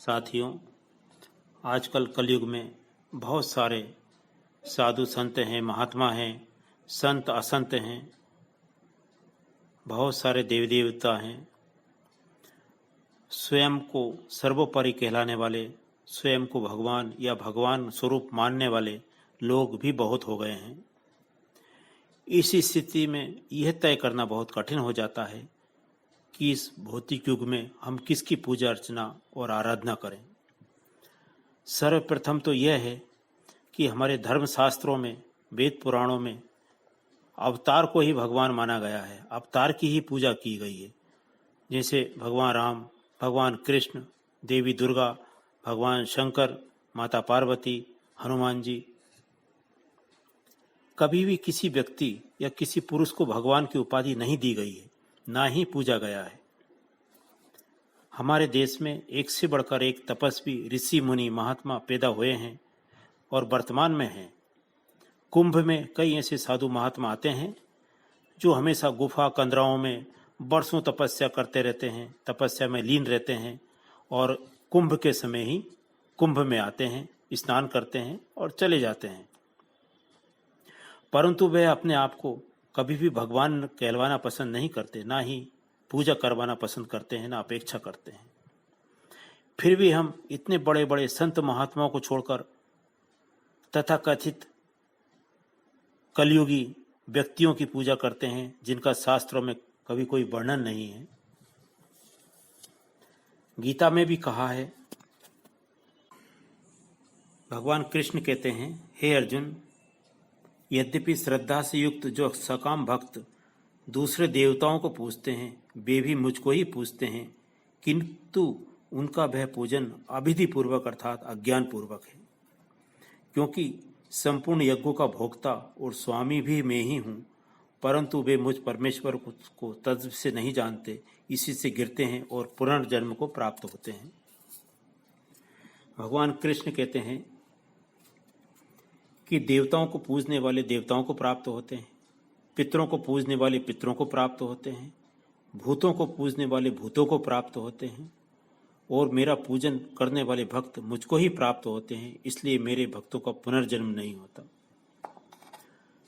साथियों, आजकल कलयुग में बहुत सारे साधु संत हैं, महात्मा हैं, संत असंत हैं, बहुत सारे देवी देवता हैं। स्वयं को सर्वोपरि कहलाने वाले, स्वयं को भगवान या भगवान स्वरूप मानने वाले लोग भी बहुत हो गए हैं। इस स्थिति में यह तय करना बहुत कठिन हो जाता है कि इस भौतिक युग में हम किसकी पूजा अर्चना और आराधना करें। सर्वप्रथम तो यह है कि हमारे धर्म शास्त्रों में, वेद पुराणों में अवतार को ही भगवान माना गया है, अवतार की ही पूजा की गई है। जैसे भगवान राम, भगवान कृष्ण, देवी दुर्गा, भगवान शंकर, माता पार्वती, हनुमान जी। कभी भी किसी व्यक्ति या किसी पुरुष को भगवान की उपाधि नहीं दी गई है, ना ही पूजा गया है। हमारे देश में एक से बढ़कर एक तपस्वी, ऋषि, मुनि, महात्मा पैदा हुए हैं और वर्तमान में हैं। कुंभ में कई ऐसे साधु महात्मा आते हैं जो हमेशा गुफा कंदराओं में बरसों तपस्या करते रहते हैं, तपस्या में लीन रहते हैं और कुंभ के समय ही कुंभ में आते हैं, स्नान करते हैं और चले जाते हैं। परंतु वे अपने आप को कभी भी भगवान कहलवाना पसंद नहीं करते, ना ही पूजा करवाना पसंद करते हैं, ना अपेक्षा करते हैं। फिर भी हम इतने बड़े बड़े संत महात्माओं को छोड़कर तथाकथित कलयुगी व्यक्तियों की पूजा करते हैं जिनका शास्त्रों में कभी कोई वर्णन नहीं है। गीता में भी कहा है, भगवान कृष्ण कहते हैं, हे अर्जुन, यद्यपि श्रद्धा से युक्त जो सकाम भक्त दूसरे देवताओं को पूजते हैं, वे भी मुझको ही पूजते हैं, किंतु उनका वह पूजन अविधि पूर्वक अर्थात अज्ञान पूर्वक है। क्योंकि संपूर्ण यज्ञों का भोक्ता और स्वामी भी मैं ही हूँ, परंतु वे मुझ परमेश्वर को तत्व से नहीं जानते, इसी से गिरते हैं और पुनर्जन्म को प्राप्त होते हैं। भगवान कृष्ण कहते हैं कि देवताओं को पूजने वाले देवताओं को प्राप्त होते हैं, पितरों को पूजने वाले पितरों को प्राप्त होते हैं, भूतों को पूजने वाले भूतों को प्राप्त होते हैं और मेरा पूजन करने वाले भक्त मुझको ही प्राप्त होते हैं, इसलिए मेरे भक्तों का पुनर्जन्म नहीं होता।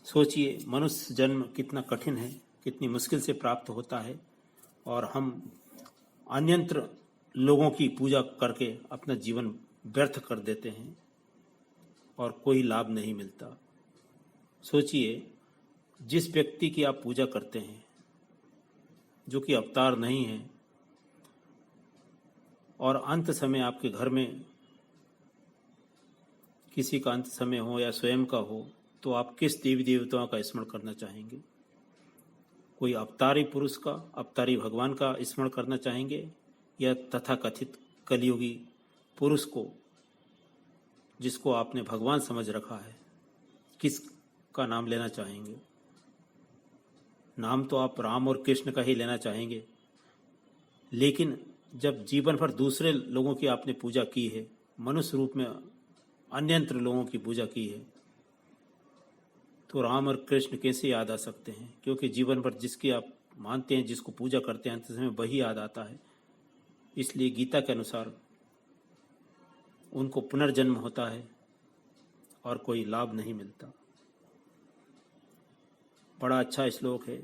सोचिए, मनुष्य जन्म कितना कठिन है, कितनी मुश्किल से प्राप्त होता है और हम अन्यंत्र लोगों की पूजा करके अपना जीवन व्यर्थ कर देते हैं और कोई लाभ नहीं मिलता। सोचिए, जिस व्यक्ति की आप पूजा करते हैं, जो कि अवतार नहीं है, और अंत समय आपके घर में किसी का अंत समय हो या स्वयं का हो, तो आप किस देवी देवताओं का स्मरण करना चाहेंगे? कोई अवतारी पुरुष का, अवतारी भगवान का स्मरण करना चाहेंगे या तथाकथित कलयुगी पुरुष को, जिसको आपने भगवान समझ रखा है, किस का नाम लेना चाहेंगे? नाम तो आप राम और कृष्ण का ही लेना चाहेंगे, लेकिन जब जीवन भर दूसरे लोगों की आपने पूजा की है, मनुष्य रूप में अन्यंत्र लोगों की पूजा की है, तो राम और कृष्ण कैसे याद आ सकते हैं? क्योंकि जीवन भर जिसकी आप मानते हैं, जिसको पूजा करते हैं, अंत समय वही याद आता है। इसलिए गीता के अनुसार उनको पुनर्जन्म होता है और कोई लाभ नहीं मिलता। बड़ा अच्छा श्लोक है,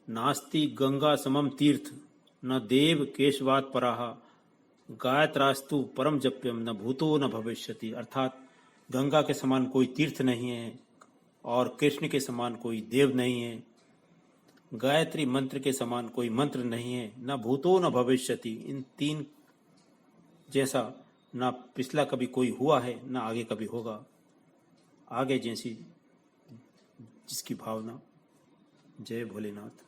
नास्ति गंगा समम तीर्थ न देव केशवात पराह गायत्रास्तु परम जप्यम न भूतो न भविष्यति। अर्थात गंगा के समान कोई तीर्थ नहीं है और कृष्ण के समान कोई देव नहीं है, गायत्री मंत्र के समान कोई मंत्र नहीं है, न भूतो न भविष्यति। इन तीन जैसा ना पिछला कभी कोई हुआ है, ना आगे कभी होगा। आगे जैसी जिसकी भावना। जय भोलेनाथ।